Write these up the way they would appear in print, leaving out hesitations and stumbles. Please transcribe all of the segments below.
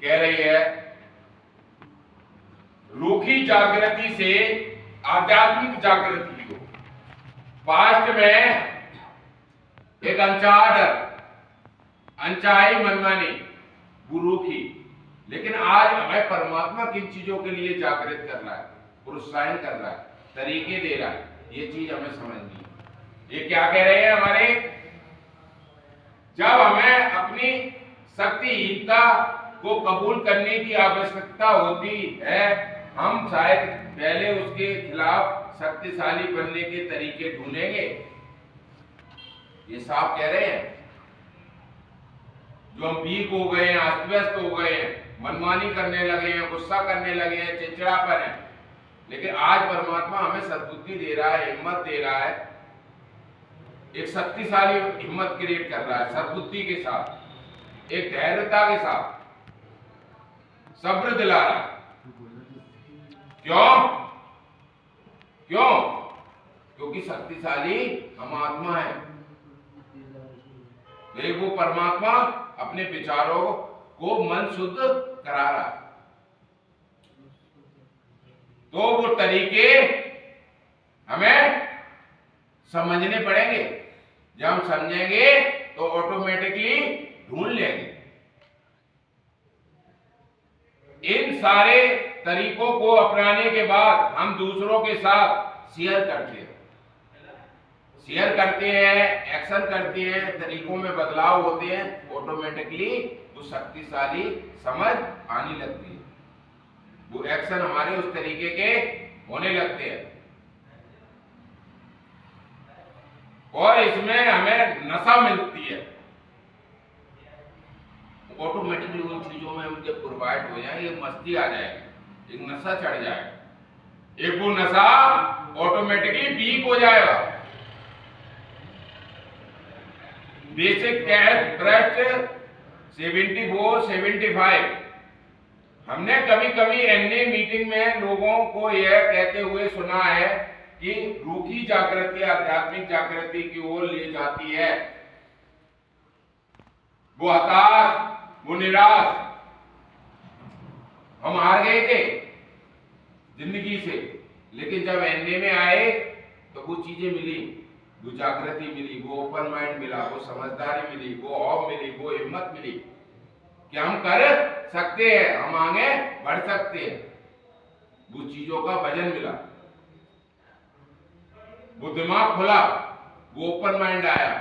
कह रही है रूखी जागृति से आध्यात्मिक जागृति को। पास्ट में एक अनचाही मनमानी गुरु की, लेकिन आज हमें परमात्मा किन चीजों के लिए जागृत कर रहा है, प्रोत्साहन कर रहा है, तरीके दे रहा है, ये चीज हमें समझनी है। ये क्या कह रहे हैं हमारे, जब हमें अपनी शक्तिहीनता को कबूल करने की आवश्यकता होती है, हम शायद पहले उसके खिलाफ शक्तिशाली बनने के तरीके ढूंढेंगे। ये साफ कह रहे हैं, जो हम वीक हो गए हैं, अस्त व्यस्त हो गए हैं, मनमानी करने लगे हैं, गुस्सा करने लगे हैं, चिड़चिड़ापन है, लेकिन आज परमात्मा हमें सद्बुद्धि दे रहा है, हिम्मत दे रहा है, एक शक्तिशाली हिम्मत क्रिएट कर रहा है सद्बुद्धि के साथ, एक धैर्यता के साथ सब्र दिला रहा है। क्यों? क्यों? क्योंकि शक्तिशाली हम आत्मा है, लेकिन वो परमात्मा अपने विचारों को मन शुद्ध करा रहा है। तो वो तरीके हमें समझने पड़ेंगे, जब हम समझेंगे तो ऑटोमेटिकली ढूंढ लेंगे। इन सारे तरीकों को अपनाने के बाद हम दूसरों के साथ शेयर करते हैं, एक्शन करते हैं, तरीकों में बदलाव होते हैं, ऑटोमेटिकली वो शक्तिशाली समझ आने लगती है, वो एक्शन हमारे उस तरीके के होने लगते हैं। और इसमें हमें नशा मिलती है, ऑटोमेटिकली उन चीजों में हम जब प्रोवाइड हो जाए, एक मस्ती आ जाएगी, एक नशा चढ़ जाएगा, एक वो नशा ऑटोमेटिकली वीक हो जाएगा। Basic trust 74, 75। हमने कभी कभी एनए मीटिंग में लोगों को यह कहते हुए सुना है कि रूखी जागृति आध्यात्मिक जागृति की ओर ले जाती है। वो हताश, वो निराश, हम हार गए थे जिंदगी से, लेकिन जब एनए में आए तो वो चीजें मिली, वो जागृति मिली, वो ओपन माइंड मिला, वो समझदारी मिली, वो औब मिली, वो हिम्मत मिली कि हम कर सकते हैं, हम आगे बढ़ सकते हैं। वो चीजों का वजन मिला, वो दिमाग खुला, वो ओपन माइंड आया।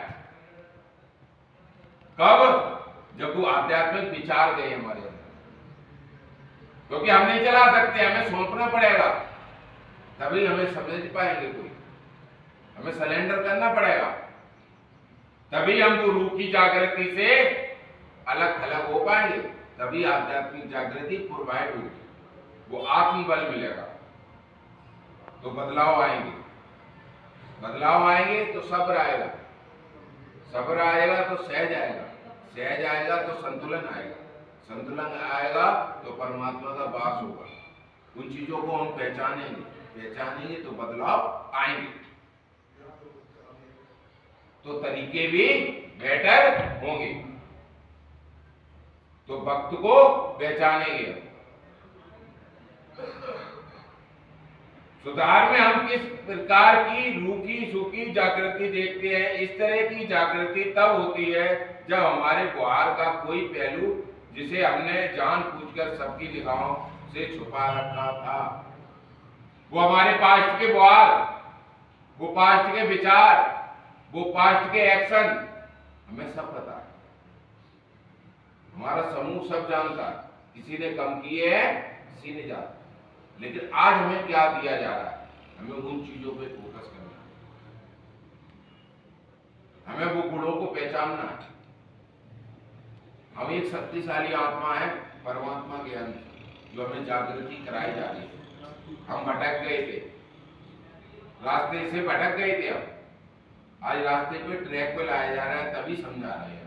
कब? जब वो आध्यात्मिक विचार गए हमारे अंदर, क्योंकि हम नहीं चला सकते, हमें सौंपना पड़ेगा, तभी हमें समझ पाएंगे कोई, हमें सरेंडर करना पड़ेगा, तभी हम वो रूखी जागृति से अलग थलग हो पाएंगे, तभी आध्यात्मिक जागृति प्रोवाइड होगी, वो आत्मबल मिलेगा, तो बदलाव आएंगे, बदलाव आएंगे तो सब्र आएगा, सब्र आएगा तो सहज आएगा, सहज आएगा तो संतुलन आएगा, संतुलन आएगा तो परमात्मा का वास होगा। उन चीजों को हम पहचानेंगे तो बदलाव आएंगे, तो तरीके भी बेटर होंगे, तो भक्त को पहचानेंगे। सुधार में हम किस प्रकार की रूखी सूखी जागृति देखते हैं। इस तरह की जागृति तब होती है जब हमारे व्यवहार का कोई पहलू जिसे हमने जानबूझकर सबकी निगाहों से छुपा रखा था, वो हमारे पास्ट के व्यवहार, वो पास्ट के विचार, वो पास्ट के एक्शन, हमें सब पता है, हमारा समूह सब जानता है, किसी ने कम किए हैं, किसी ने ज्यादा, लेकिन आज हमें क्या दिया जा रहा है, हमें उन चीजों पे फोकस करना है, हमें वो गुणों को पहचानना है। हम एक शक्तिशाली आत्मा है परमात्मा के अंदर, जो हमें जागृति कराई जा रही है। हम भटक गए थे, रास्ते से भटक गए थे, हम आज रास्ते पे ट्रैक पे लाया जा रहा है, तभी समझा रहे हैं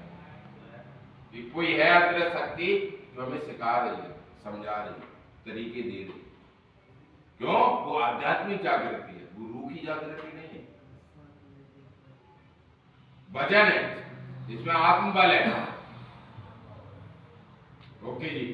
कि कोई है अदृश्य शक्ति जो हमें सिखा रही है, समझा रही है, तरीके दे रही है। क्यों? वो आध्यात्मिक जागृति है, वो रूखी जागृति नहीं है, वजन है, इसमें आत्मबल है। ओके जी।